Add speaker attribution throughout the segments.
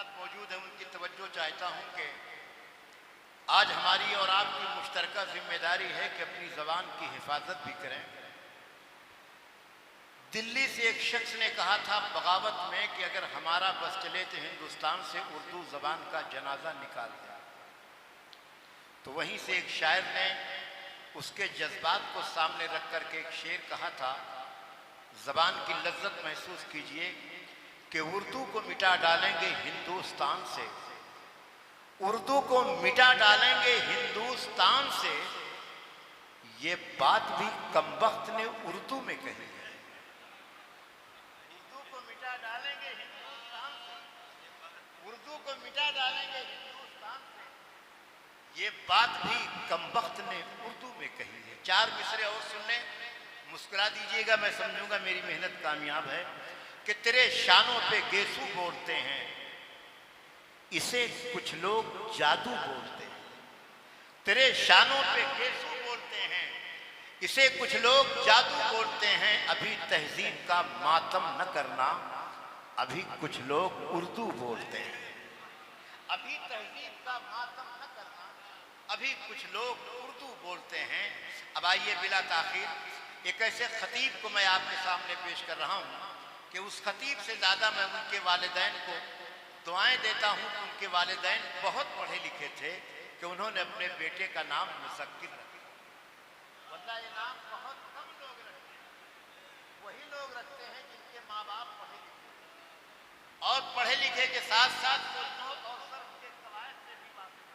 Speaker 1: हजरात मौजूद हैं उनकी तवज्जो चाहता हूं कि आज हमारी और आपकी मुश्तरका जिम्मेदारी है कि अपनी ज़बान की हिफाजत भी करें। दिल्ली से एक शख्स ने कहा था बगावत में कि अगर हमारा बस चले तो हिंदुस्तान से उर्दू ज़बान का जनाजा निकाल दें। तो वहीं से एक शायर ने उसके जज्बात को सामने रख कर के एक शेर कहा था, ज़बान की लज्जत महसूस कीजिए कि उर्दू को मिटा डालेंगे हिंदुस्तान से, उर्दू को मिटा डालेंगे हिंदुस्तान से, ये बात भी कमबख्त ने उर्दू में कही है। उर्दू को मिटा डालेंगे हिंदुस्तान से, उर्दू को मिटा डालेंगे हिंदुस्तान से, ये बात भी कमबख्त ने उर्दू में कही है। चार मिसरे और सुनने, मुस्कुरा दीजिएगा, मैं समझूंगा मेरी मेहनत कामयाब है। कि तेरे शानों पे गेसू बोलते हैं, इसे कुछ लोग जादू बोलते हैं। तेरे शानों पे गेसू बोलते हैं, इसे कुछ लोग जादू बोलते हैं। अभी तहजीब का मातम न करना, अभी कुछ लोग उर्दू बोलते हैं। अभी तहजीब का मातम न करना, अभी कुछ लोग उर्दू बोलते हैं। अब आइए बिला ताखीर एक ऐसे खतीब को मैं आपके सामने पेश कर रहा हूँ कि उस खतीब से ज़्यादा मैं उनके वालिदैन को दुआएं देता हूँ कि उनके वालिदैन बहुत पढ़े लिखे थे कि उन्होंने अपने बेटे का नाम मुसक्किर रखा। वल्लाह ये नाम बहुत कम लोग रखते हैं, वही लोग रखते हैं जिनके माँ बाप पढ़े लिखे और पढ़े लिखे के साथ साथ उर्दू और सर्फ के कवायद से भी वाकिफ,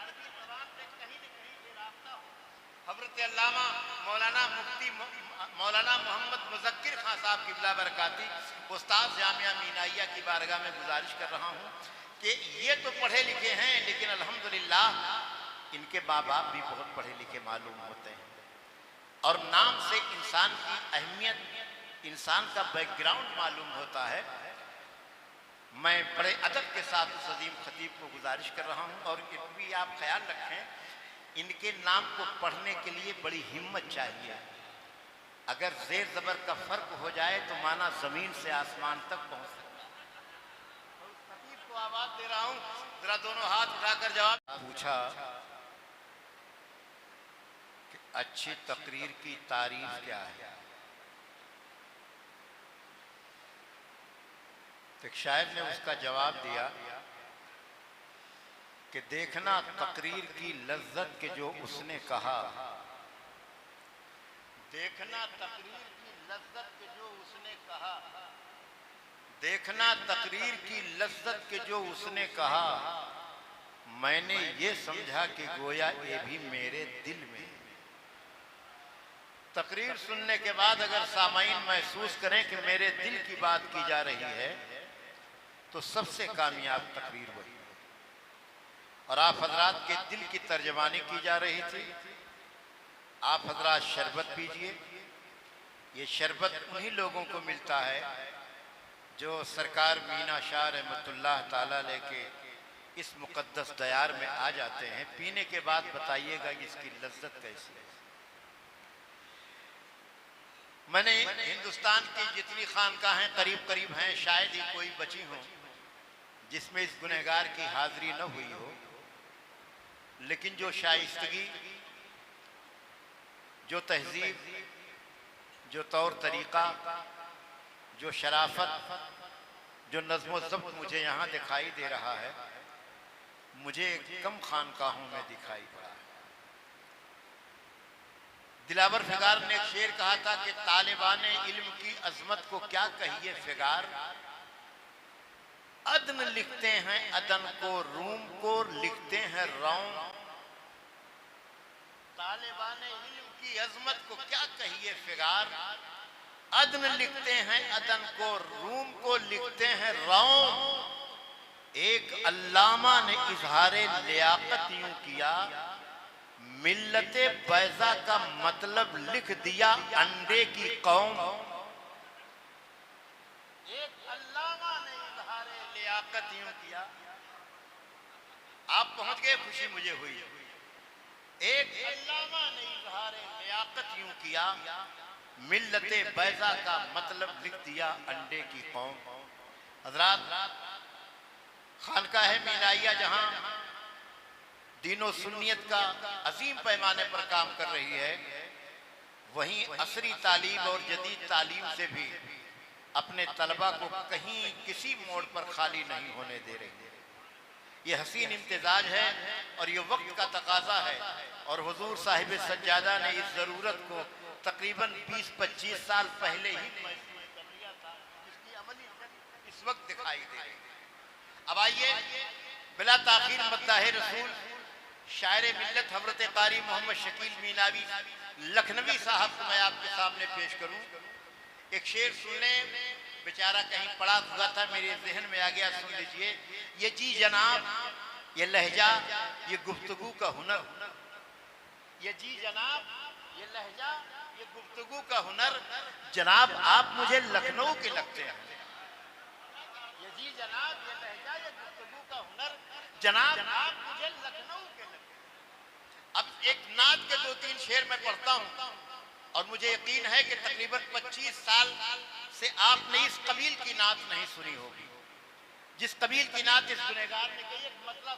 Speaker 1: अरबी ज़बान से कहीं न कहीं ये रास्ता हो। हज़रत अल्लामा मौलाना मुफ्ती मौलाना मोहम्मद मुज़क्किर खां साहब की बिला बरकाती उस्ताद जामिया मीनाइया की बारगाह में गुजारिश कर रहा हूँ कि ये तो पढ़े लिखे हैं, लेकिन अल्हम्दुलिल्लाह इनके माँ बाप भी बहुत पढ़े लिखे मालूम होते हैं। और नाम से इंसान की अहमियत, इंसान का बैकग्राउंड मालूम होता है। मैं बड़े अदब के साथ उस अजीम खतीब को गुजारिश कर रहा हूँ। और भी आप ख्याल रखें, इनके नाम को पढ़ने के लिए बड़ी हिम्मत चाहिए। अगर जेर जबर का फर्क हो जाए तो माना जमीन से आसमान तक पहुंच सकता है। तो उस खतीब को आवाज दे रहा हूं, जरा दोनों हाथ उठाकर जवाब। पूछा कि अच्छी तकरीर की तारीफ क्या है? तो एक शायर ने उसका जवाब दिया कि देखना तकरीर की लज्जत के जो उसने कहा, देखना तकरीर की लज्जत के जो उसने कहा, देखना तकरीर की लज्जत के जो उसने कहा, मैंने ये समझा कि गोया ये भी मेरे दिल में। तकरीर सुनने के बाद अगर सामाईन महसूस करें कि मेरे दिल की बात की जा रही है तो सबसे कामयाब तकरीर वही है। और आप हजरात के दिल की तर्जमानी की जा रही थी। आप हजरात शरबत पीजिए। ये शरबत उन्हीं लोगों को मिलता है जो सरकार मीना शाह रहमतुल्लाह ताला अलैह के इस मुक़द्दस दयार में आ जाते हैं। पीने के बाद बताइएगा कि इसकी लज्जत कैसी है। मैंने हिंदुस्तान की जितनी खानकाहें करीब करीब हैं, शायद ही कोई बची हों जिसमें इस गुनहगार की हाजिरी न हुई हो। लेकिन जो शाइस्तगी, जो तहजीब, जो तौर तरीक़ा, जो शराफत, जो नज़्म व ज़ब्त मुझे यहाँ दिखाई दे रहा है, मुझे कम खानकाहों में दिखाई पड़ा है। दिलावर फिगार ने एक शेर कहा था कि तालिबान इल्म की अजमत को क्या कहिए फिगार, अदन लिखते हैं अदन को, रूम को लिखते हैं रौम। तालिबान इल्म की अजमत को क्या कहिए फिगार, अदन लिखते हैं अदन को, रूम को लिखते हैं रौम। एक अल्लामा ने इजहारे लियाकत यूं किया, मिल्लते बैजा का मतलब लिख दिया अंडे की कौम। एक अल्लामा ने इजहारे लियाकत यूं किया, आप पहुंच गए, खुशी मुझे हुई। एक अल्लामा ने इजहारे लियाकत यूं किया, मिल्लते बैजा का मतलब लिख दिया अंडे की कौम। हजरात, खानकाह मीनाइया जहां दीनो सुन्नियत का अजीम पैमाने पर काम कर रही है, वहीं असरी तालीम और जदीद तालीम से भी अपने तलबा को कहीं किसी मोड़ पर खाली नहीं होने दे रही है। ये हसीन इम्तिजाज है और ये वक्त का तकाजा है, और हुजूर साहिब सज्जादा ने इस ज़रूरत को तकरीबन 20-25 साल पहले ही महसूस कर लिया था, जिसकी अमली इस वक्त दिखाई दे रही है। अब आइए बिला ताखीर मद्दाह रसूल शायर मिल्लत हज़रत कारी मोहम्मद शकील मीनावी लखनवी साहब को मैं आपके सामने पेश करूं। एक शेर सुन लें, बेचारा कहीं पड़ा हुआ था, मेरे जहन में आ गया, सुन लीजिए। ये जी जनाब, ये लहजा, ये गुफ्तगू का हुनर, ये जी जनाब, ये लहजा, ये गुफ्तगू का हुनर, जनाब आप मुझे लखनऊ के लगते हैं। ये जी जनाब, ये लहजा, ये गुफ्तगू का हुनर, जनाब आप मुझे लखनऊ के लगते हैं। अब एक नात के 2-3 शेर मैं पढ़ता हूं, और मुझे यकीन है कि तकरीबन 25 साल से आपने इस कबील की नात नहीं सुनी होगी, जिस कबील की नात इस गुनहगार ने कही। एक मतलब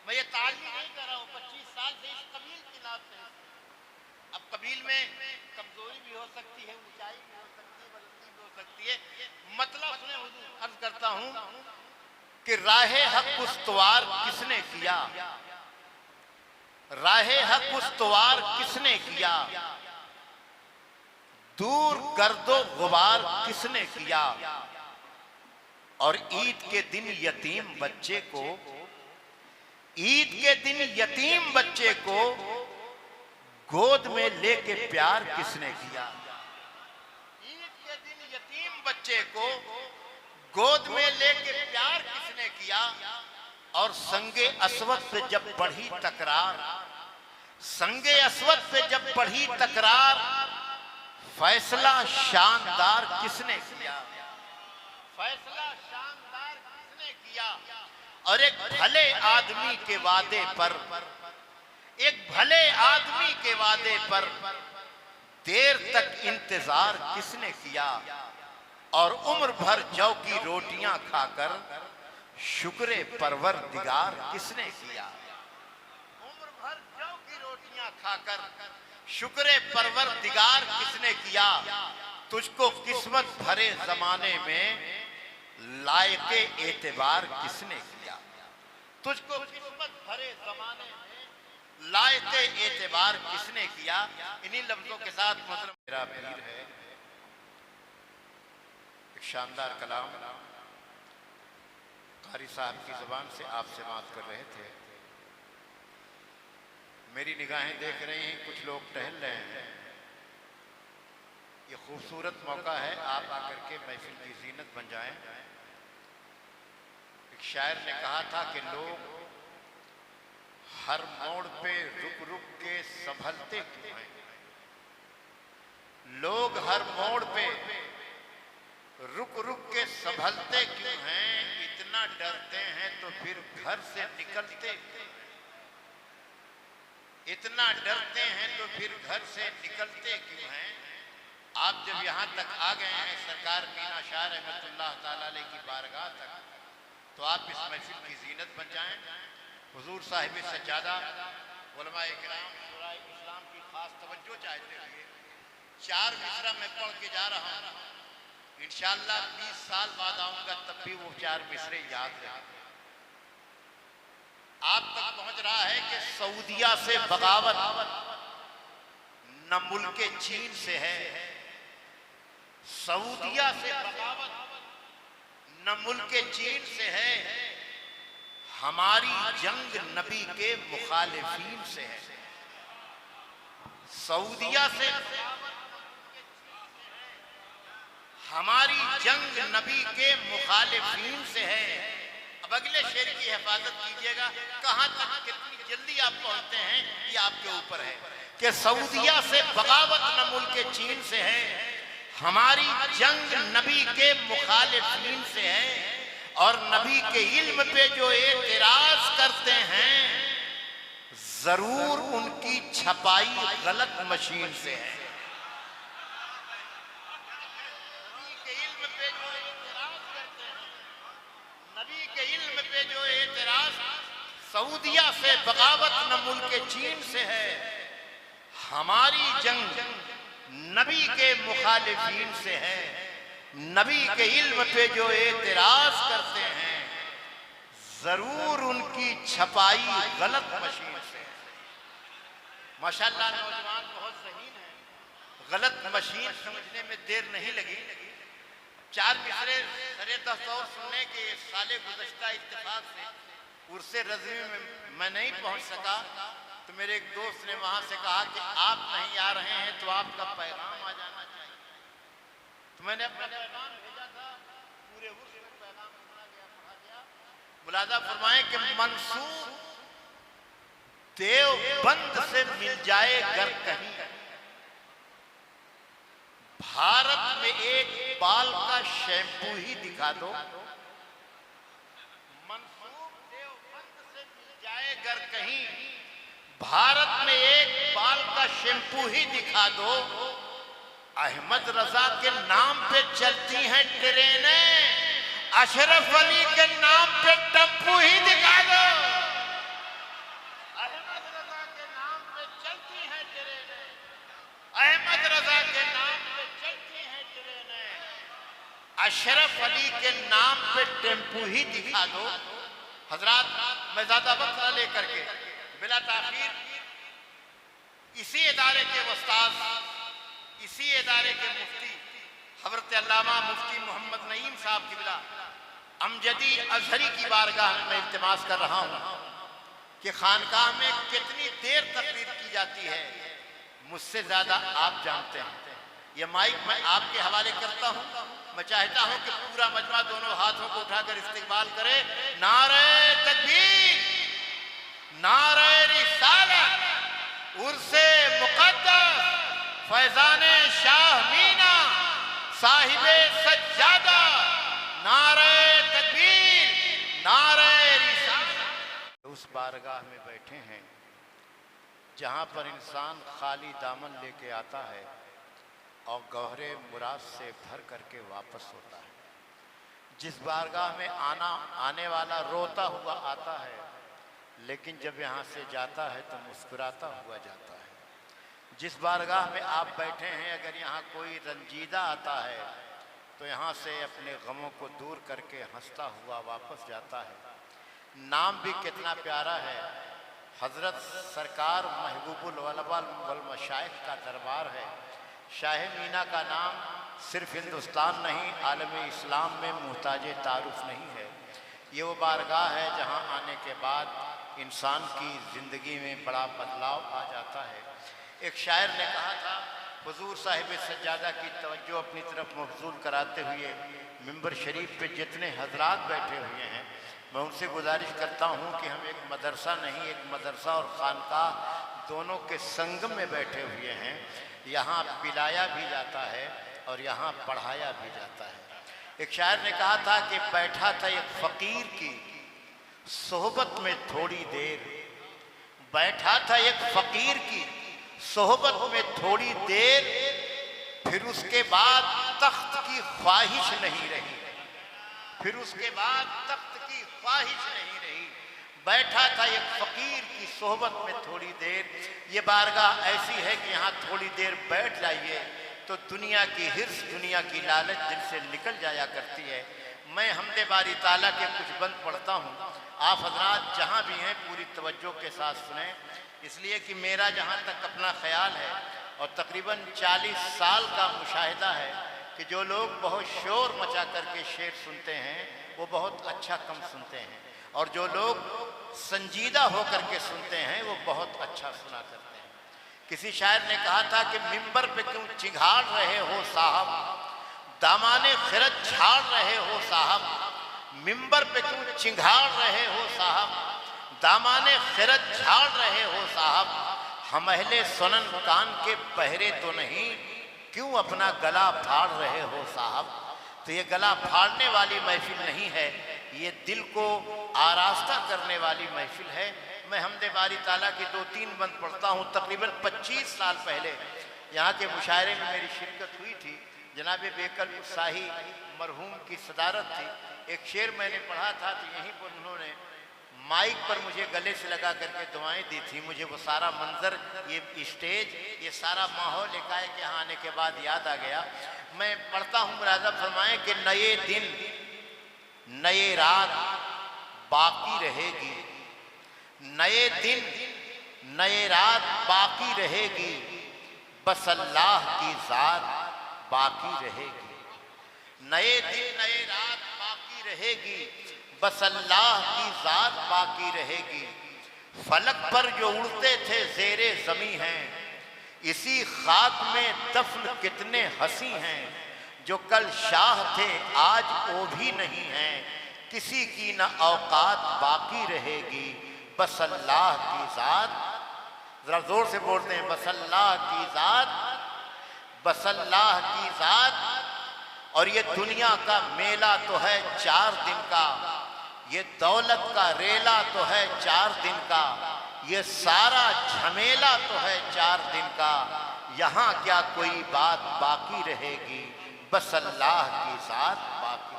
Speaker 1: मैं ये ताज़ी नहीं कर रहा हूँ, 25 साल से इस कबील की नात नहीं सुनी। अब कबील में कमजोरी भी हो सकती है, ऊंचाई भी हो सकती है, बुलंदी भी हो सकती है। मतलब सुने हुजूर, अर्ज करता हूँ कि राहे हक उस्तवार किसने किया, राहे हक उस्तवार किसने किया, दूर गर्दो गुबार किसने किया, और ईद के दिन यतीम बच्चे को, ईद के दिन यतीम बच्चे को गोद में लेके प्यार किसने किया। ईद के दिन यतीम बच्चे को गोद में लेके प्यार किसने किया, और संगे अस्वद पे जब बढ़ी तकरार, संगे अस्वद पे जब बढ़ी तकरार, फैसला शानदार किसने किया, फैसला शानदार किसने किया, और एक भले आदमी के वादे पर, एक भले आदमी के वादे पर देर तक इंतजार किसने किया, और उम्र भर जौ की रोटियां खाकर शुक्र परवरदिगार किसने किया, उम्र भर जौ की रोटियां खाकर शुक्र परवरदिगार किसने किया। तुझको किस्मत भरे जमाने में लायके एतबार किसने किया, तुझको किस्मत भरे जमाने में लायके एतबार किसने किया। इन्हीं लफ्जों के साथ मोहतरम मेरा पीर है, एक शानदार कलाम कारी साहब की ज़बान से आप समाअत कर रहे थे। मेरी निगाहें देख रही हैं, कुछ लोग टहल रहे हैं। ये खूबसूरत मौका है, आप आकर के महफिल की जीनत बन जाएं। एक शायर ने कहा था कि लोग हर मोड़ पे रुक रुक के संभलते क्यों हैं, लोग हर मोड़ पे रुक रुक के संभलते क्यों हैं, इतना डरते हैं तो फिर घर से निकलते, इतना डरते हैं तो फिर घर से निकलते क्यों हैं। आप जब यहाँ तक आ गए हैं सरकार मीना शाह रहमतुल्लाह ताला अलैह की बारगाह तक, तो आप इस महफिल की जीनत बन जाएं। हुजूर साहिब सज्जादा उलमा इकराम शुराए इस्लाम की खास तवज्जो चाहते हुए 4 मिसरा मैं पढ़ के जा रहा हूँ। इंशाअल्लाह 20 साल बाद आऊंगा तब भी वो 4 मिसरे याद रहेंगे। आप तक पहुंच रहा है कि सऊदिया से बगावत न मुल्के चीन से है, सऊदिया से बगावत न मुल्के चीन से है, हमारी जंग नबी के मुखालिफीन से है। सऊदिया से हमारी जंग नबी के मुखालिफीन से है। अब अगले शेर की हिफाजत कीजिएगा, कहां तक कितनी जल्दी आप पहुंचते हैं ये आपके ऊपर है। कि सऊदिया से बगावत न मुल्के चीन से है, हमारी जंग नबी के मुखालिफीन से है, और नबी के इल्म पे जो एतराज करते हैं जरूर उनकी छपाई गलत मशीन से है। नबी के इल्म पे जो एतराज करते हैं, नबी के इल्म पे जो एतराज सऊदिया से बगावत न मुल्क चीन से है, हमारी जंग नबी के मुखालिफीन से है। नबी के इल्म पे जो एतराज करते हैं जरूर उनकी छपाई गलत मशीन से। माशाल्लाह नौजवान बहुत ज़हीन है, गलत मशीन समझने में देर नहीं लगी। चार मिसरे सरे दस्तौर सुनने के साले गुज़श्ता इत्तेफाक से उर्से रज़वी में मैं नहीं पहुंच सका, तो मेरे एक दोस्त ने वहां से कहा कि आप नहीं आ रहे हैं तो आपका पैगाम आ जाना चाहिए। तो मैंने अपना पैगाम भेजा था, पूरे उर्स में पैगाम सुना गया, पढ़ा गया। मुलाजा फरमाएं कि मंसूब देवबंद से मिल जाए गर कहीं, भारत में एक बाल का शैम्पू ही दिखा दो। मंसूब देवबंद से मिल जाए गर कहीं, भारत में एक बाल का शैम्पू ही दिखा दो। अहमद रजा के नाम पे चलती हैं ट्रेनें, अशरफ अली के नाम पे टप्पू ही दिखा दो। अहमद रजा के नाम पे चलती हैं ट्रेनें, अहमद रजा के नाम पे चलती हैं ट्रेनें, अशरफ अली के नाम पे टेम्पू ही दिखा दो। हजरात, मैं ज्यादा वक्त न लेकर के बिला ताखीर इसी इदारे के उस्ताद, इसी इदारे के मुफ्ती हज़रत अल्लामा मुफ्ती मोहम्मद नईम साहब किबला अमजदी अजहरी की बारगाह में मैं इल्तिमास कर रहा हूँ कि खानकाह में कितनी देर तकरीर की जाती है मुझसे ज्यादा आप जानते हैं। यह माइक मैं आपके हवाले करता हूँ। मैं चाहता हूँ कि पूरा मजमा दोनों हाथों को उठाकर इस्तिकबाल करे। नारे तकबीर, नारे रिसालत, उर्से मुक़द्दस फैज़ाने शाह मीना साहिबे सज्जादा, नारे तकबीर, नारे रिसालत। उस बारगाह में बैठे हैं जहाँ पर इंसान खाली दामन लेके आता है और गहरे मुराद से भर करके वापस होता है। जिस बारगाह में आने वाला रोता हुआ आता है, लेकिन जब यहाँ से जाता है तो मुस्कुराता हुआ जाता है। जिस बारगाह में आप बैठे हैं, अगर यहाँ कोई रंजीदा आता है तो यहाँ से अपने गमों को दूर करके हंसता हुआ वापस जाता है। नाम भी कितना प्यारा है, हज़रत सरकार महबूबुल उलमा वल मशाइख का दरबार है। शाह मीना का नाम सिर्फ हिंदुस्तान नहीं, आलम इस्लाम में मुहताज तारुफ नहीं है। ये वो बारगाह है जहाँ आने के बाद इंसान की ज़िंदगी में बड़ा बदलाव आ जाता है। एक शायर ने कहा था, हुजूर साहिब सज्जादा की तवज्जो अपनी तरफ मबजूल कराते हुए मिंबर शरीफ पे जितने हजरात बैठे हुए हैं, मैं उनसे गुजारिश करता हूँ कि हम एक मदरसा नहीं, एक मदरसा और खानका दोनों के संगम में बैठे हुए हैं। यहाँ पिलाया भी जाता है और यहाँ पढ़ाया भी जाता है। एक शायर ने कहा था कि बैठा था एक फ़कीर की सोहबत में थोड़ी देर, बैठा था एक फ़कीर की सोहबत में थोड़ी देर, फिर उसके बाद तख्त की ख्वाहिश नहीं रही, फिर उसके बाद तख्त की ख्वाहिश नहीं रही। बैठा था एक फ़कीर की सोहबत में थोड़ी देर। ये बारगाह ऐसी है कि यहाँ थोड़ी देर बैठ जाइए तो दुनिया की हिर्स, दुनिया की लालच दिल से निकल जाया करती है। मैं हमदे बारी ताला के कुछ बंद पढ़ता हूँ, आप हजरात जहाँ भी हैं पूरी तवज्जो के साथ सुने, इसलिए कि मेरा जहाँ तक अपना ख्याल है और तकरीबन 40 साल का मुशाहिदा है कि जो लोग बहुत शोर मचा करके शेर सुनते हैं वो बहुत अच्छा कम सुनते हैं, और जो लोग संजीदा होकर के सुनते हैं वो बहुत अच्छा सुना करते हैं। किसी शायर ने कहा था कि मिंबर पे क्यों चिंघाड़ रहे हो साहब, दामाने खिरत झाड़ रहे हो साहब, मिंबर पे क्यों चिंघाड़ रहे हो साहब, दामाने खिरत झाड़ रहे हो साहब, हम अहले सुनन कान के बहरे तो नहीं, क्यों अपना गला फाड़ रहे हो साहब। तो ये गला फाड़ने वाली महफिल नहीं है, ये दिल को आरास्ता करने वाली महफिल है। मैं हमदे बारी ताला की 2-3 बंद पढ़ता हूँ। तकरीबन 25 साल पहले यहाँ के मुशायरे में मेरी शिरकत हुई थी। जनाब बेकल शाही मरहूम की सदारत थी। एक शेर मैंने पढ़ा था तो यहीं पर उन्होंने माइक पर मुझे गले से लगा करके दुआएं दी थी। मुझे वो सारा मंजर, ये स्टेज, ये सारा माहौल एकाएक यहाँ आने के बाद याद आ गया। मैं पढ़ता हूँ, मुलाजा फरमाएं कि नए दिन नए रात बाकी रहेगी, नए दिन नए रात बाकी रहेगी, बस अल्लाह की ज़ात बाकी रहेगी। नए दिन नए रात बाकी रहेगी, बस अल्लाह की ज़ात बाकी रहेगी। फलक पर जो उड़ते थे ज़ेरे ज़मीं हैं, इसी खाक में दफन कितने हंसी हैं। जो कल शाह थे आज वो भी नहीं हैं, किसी की न औकात बाकी रहेगी, बस अल्लाह की ज़ात। जरा जोर से बोलते हैं, बस अल्लाह की ज़ात, बस अल्लाह की ज़ात। और ये दुनिया का मेला तो है 4 दिन का, ये दौलत का रेला तो है 4 दिन का, ये सारा झमेला तो है 4 दिन का। यहाँ क्या कोई बात बाकी रहेगी, बस अल्लाह की ज़ात बाकी।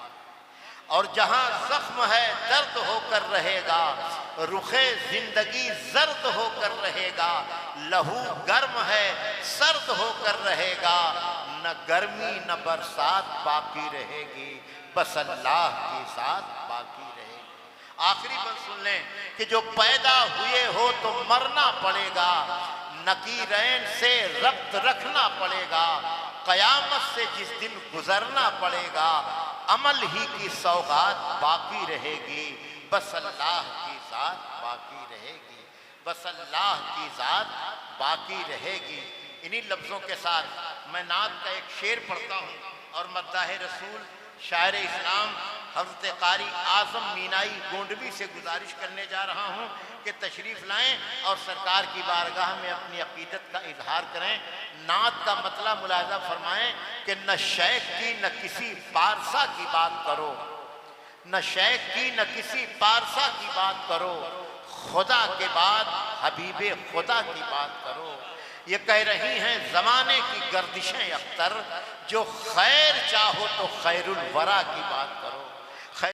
Speaker 1: और जहाँ जख्म है दर्द होकर रहेगा, रुखे जिंदगी जर्द होकर रहेगा। लहू गर्म है सर्द होकर रहेगा, न गर्मी न बरसात बाकी रहेगी, बस अल्लाह की ज़ात बाकी रहेगी। आखिरी बंद सुन लें कि जो पैदा हुए हो तो मरना पड़ेगा, नकीरैन से रब्त रखना पड़ेगा, कयामत से जिस दिन गुजरना पड़ेगा, अमल ही की सौगात बाकी रहेगी, बस अल्लाह की ज़ात बाकी रहेगी, बस अल्लाह की ज़ात बाकी रहेगी। इन्हीं लफ्ज़ों के साथ मैं नात का एक शेर पढ़ता हूँ और मद्दाह रसूल शायर इस्लाम हज़रत क़ारी आज़म मीनाई गोंडवी से गुजारिश करने जा रहा हूँ कि तशरीफ़ लाएं और सरकार की बारगाह में अपनी अक़ीदत का इजहार करें। नात का मतलब मुलाज़ा फरमाएं कि न शेख की न किसी पारसा की बात करो, न शेख की न किसी पारसा की बात करो, खुदा के बाद हबीबे खुदा की बात करो। ये कह रही हैं ज़माने की गर्दिशें अख्तर, जो खैर चाहो तो खैरुल वरा की बात करो।